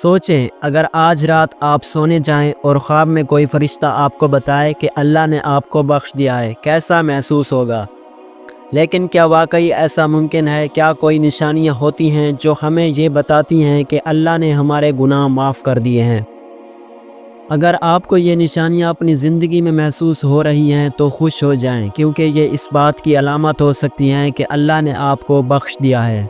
سوچیں اگر آج رات آپ سونے جائیں اور خواب میں کوئی فرشتہ آپ کو بتائے کہ اللہ نے آپ کو بخش دیا ہے، کیسا محسوس ہوگا؟ لیکن کیا واقعی ایسا ممکن ہے؟ کیا کوئی نشانیاں ہوتی ہیں جو ہمیں یہ بتاتی ہیں کہ اللہ نے ہمارے گناہ معاف کر دیے ہیں؟ اگر آپ کو یہ نشانیاں اپنی زندگی میں محسوس ہو رہی ہیں تو خوش ہو جائیں، کیونکہ یہ اس بات کی علامت ہو سکتی ہیں کہ اللہ نے آپ کو بخش دیا ہے۔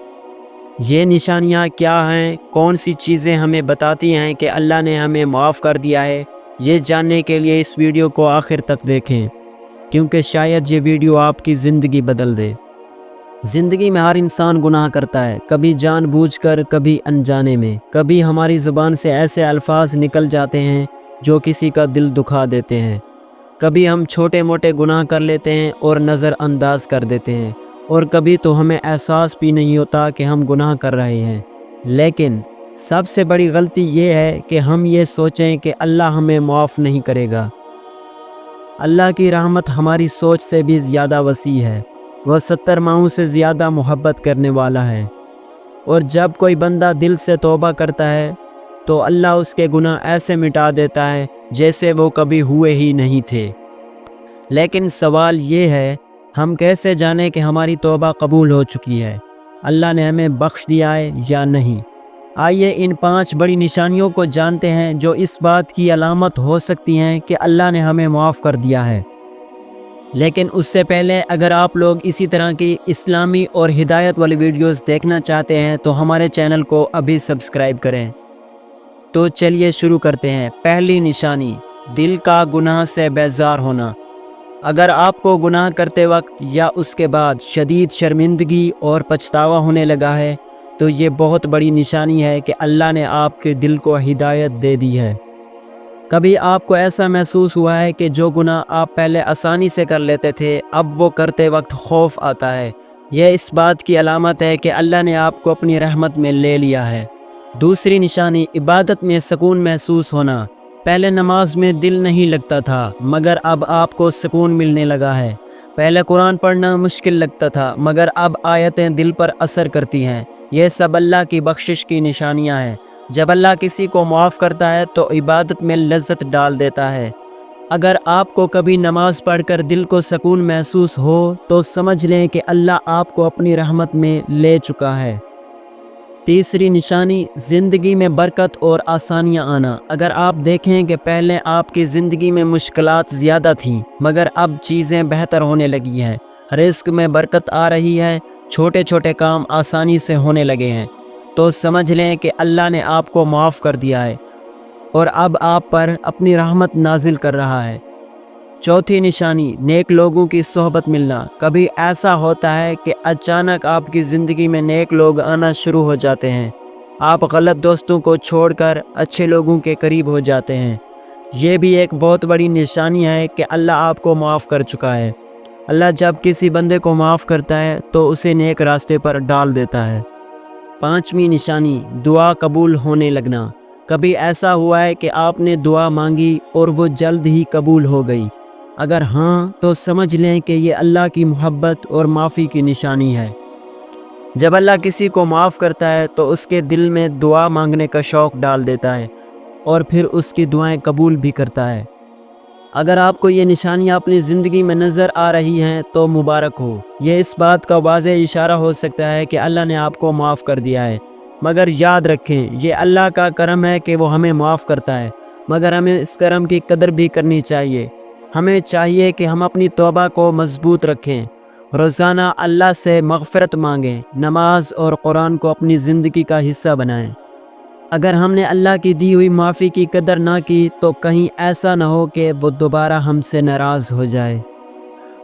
یہ نشانیاں کیا ہیں؟ کون سی چیزیں ہمیں بتاتی ہیں کہ اللہ نے ہمیں معاف کر دیا ہے؟ یہ جاننے کے لیے اس ویڈیو کو آخر تک دیکھیں، کیونکہ شاید یہ ویڈیو آپ کی زندگی بدل دے۔ زندگی میں ہر انسان گناہ کرتا ہے، کبھی جان بوجھ کر، کبھی انجانے میں۔ کبھی ہماری زبان سے ایسے الفاظ نکل جاتے ہیں جو کسی کا دل دکھا دیتے ہیں۔ کبھی ہم چھوٹے موٹے گناہ کر لیتے ہیں اور نظر انداز کر دیتے ہیں، اور کبھی تو ہمیں احساس بھی نہیں ہوتا کہ ہم گناہ کر رہے ہیں۔ لیکن سب سے بڑی غلطی یہ ہے کہ ہم یہ سوچیں کہ اللہ ہمیں معاف نہیں کرے گا۔ اللہ کی رحمت ہماری سوچ سے بھی زیادہ وسیع ہے۔ وہ 70 ماہوں سے زیادہ محبت کرنے والا ہے، اور جب کوئی بندہ دل سے توبہ کرتا ہے تو اللہ اس کے گناہ ایسے مٹا دیتا ہے جیسے وہ کبھی ہوئے ہی نہیں تھے۔ لیکن سوال یہ ہے، ہم کیسے جانیں کہ ہماری توبہ قبول ہو چکی ہے؟ اللہ نے ہمیں بخش دیا ہے یا نہیں؟ آئیے ان 5 بڑی نشانیوں کو جانتے ہیں جو اس بات کی علامت ہو سکتی ہیں کہ اللہ نے ہمیں معاف کر دیا ہے۔ لیکن اس سے پہلے اگر آپ لوگ اسی طرح کی اسلامی اور ہدایت والی ویڈیوز دیکھنا چاہتے ہیں تو ہمارے چینل کو ابھی سبسکرائب کریں۔ تو چلیے شروع کرتے ہیں۔ پہلی نشانی، دل کا گناہ سے بیزار ہونا۔ اگر آپ کو گناہ کرتے وقت یا اس کے بعد شدید شرمندگی اور پچھتاوا ہونے لگا ہے تو یہ بہت بڑی نشانی ہے کہ اللہ نے آپ کے دل کو ہدایت دے دی ہے۔ کبھی آپ کو ایسا محسوس ہوا ہے کہ جو گناہ آپ پہلے آسانی سے کر لیتے تھے اب وہ کرتے وقت خوف آتا ہے؟ یہ اس بات کی علامت ہے کہ اللہ نے آپ کو اپنی رحمت میں لے لیا ہے۔ دوسری نشانی، عبادت میں سکون محسوس ہونا۔ پہلے نماز میں دل نہیں لگتا تھا، مگر اب آپ کو سکون ملنے لگا ہے۔ پہلے قرآن پڑھنا مشکل لگتا تھا، مگر اب آیتیں دل پر اثر کرتی ہیں۔ یہ سب اللہ کی بخشش کی نشانیاں ہیں۔ جب اللہ کسی کو معاف کرتا ہے تو عبادت میں لذت ڈال دیتا ہے۔ اگر آپ کو کبھی نماز پڑھ کر دل کو سکون محسوس ہو تو سمجھ لیں کہ اللہ آپ کو اپنی رحمت میں لے چکا ہے۔ تیسری نشانی، زندگی میں برکت اور آسانیاں آنا۔ اگر آپ دیکھیں کہ پہلے آپ کی زندگی میں مشکلات زیادہ تھیں، مگر اب چیزیں بہتر ہونے لگی ہیں، رزق میں برکت آ رہی ہے، چھوٹے چھوٹے کام آسانی سے ہونے لگے ہیں، تو سمجھ لیں کہ اللہ نے آپ کو معاف کر دیا ہے اور اب آپ پر اپنی رحمت نازل کر رہا ہے۔ چوتھی نشانی، نیک لوگوں کی صحبت ملنا۔ کبھی ایسا ہوتا ہے کہ اچانک آپ کی زندگی میں نیک لوگ آنا شروع ہو جاتے ہیں۔ آپ غلط دوستوں کو چھوڑ کر اچھے لوگوں کے قریب ہو جاتے ہیں۔ یہ بھی ایک بہت بڑی نشانی ہے کہ اللہ آپ کو معاف کر چکا ہے۔ اللہ جب کسی بندے کو معاف کرتا ہے تو اسے نیک راستے پر ڈال دیتا ہے۔ پانچویں نشانی، دعا قبول ہونے لگنا۔ کبھی ایسا ہوا ہے کہ آپ نے دعا مانگی اور وہ جلد ہی قبول ہو گئی؟ اگر ہاں تو سمجھ لیں کہ یہ اللہ کی محبت اور معافی کی نشانی ہے۔ جب اللہ کسی کو معاف کرتا ہے تو اس کے دل میں دعا مانگنے کا شوق ڈال دیتا ہے اور پھر اس کی دعائیں قبول بھی کرتا ہے۔ اگر آپ کو یہ نشانیاں اپنی زندگی میں نظر آ رہی ہیں تو مبارک ہو۔ یہ اس بات کا واضح اشارہ ہو سکتا ہے کہ اللہ نے آپ کو معاف کر دیا ہے۔ مگر یاد رکھیں، یہ اللہ کا کرم ہے کہ وہ ہمیں معاف کرتا ہے، مگر ہمیں اس کرم کی قدر بھی کرنی چاہیے۔ ہمیں چاہیے کہ ہم اپنی توبہ کو مضبوط رکھیں، روزانہ اللہ سے مغفرت مانگیں، نماز اور قرآن کو اپنی زندگی کا حصہ بنائیں۔ اگر ہم نے اللہ کی دی ہوئی معافی کی قدر نہ کی تو کہیں ایسا نہ ہو کہ وہ دوبارہ ہم سے ناراض ہو جائے۔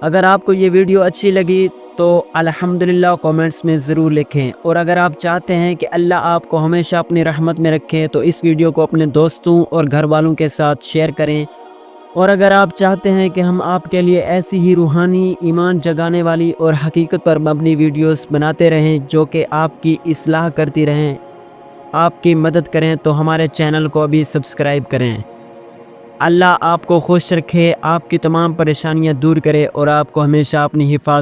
اگر آپ کو یہ ویڈیو اچھی لگی تو الحمدللہ کومنٹس میں ضرور لکھیں، اور اگر آپ چاہتے ہیں کہ اللہ آپ کو ہمیشہ اپنی رحمت میں رکھے تو اس ویڈیو کو اپنے دوستوں اور گھر والوں کے ساتھ شیئر کریں۔ اور اگر آپ چاہتے ہیں کہ ہم آپ کے لیے ایسی ہی روحانی، ایمان جگانے والی اور حقیقت پر مبنی ویڈیوز بناتے رہیں جو کہ آپ کی اصلاح کرتی رہیں، آپ کی مدد کریں، تو ہمارے چینل کو بھی سبسکرائب کریں۔ اللہ آپ کو خوش رکھے، آپ کی تمام پریشانیاں دور کرے اور آپ کو ہمیشہ اپنی حفاظت